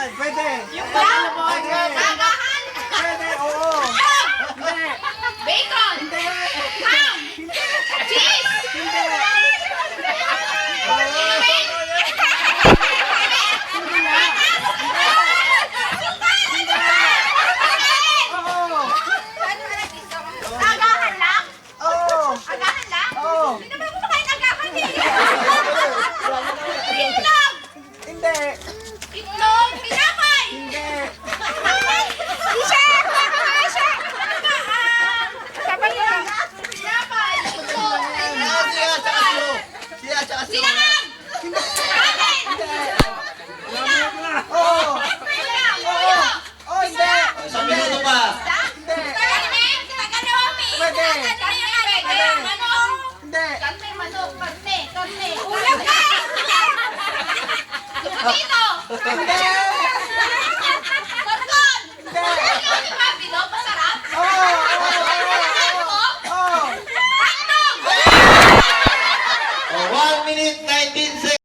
Yan, pwede. Yung brown. Pwede. Kagahan. Pwede, oo. Hindi. Bacon. Hindi. Ham. Hindi. Cheese. Hindi. Oo. Agahan lang? Oo. Agahan lang? Oo. Hindi naman ako makain agahan eh. Itlog! Hindi. Itlog! Tinapay! Hindi. Isa! Isa! Ano ba? Sabay yun. Tinapay! Itlog! Sinangag! Kanin! Oo. Tuyo! Oh, hindi. Isang minuto pa. Hindi. Tagalog! Tagalog! Pwede. Manok! Hindi. Karne, manok, karne, karne. Ulam ka! Dito! Hindi.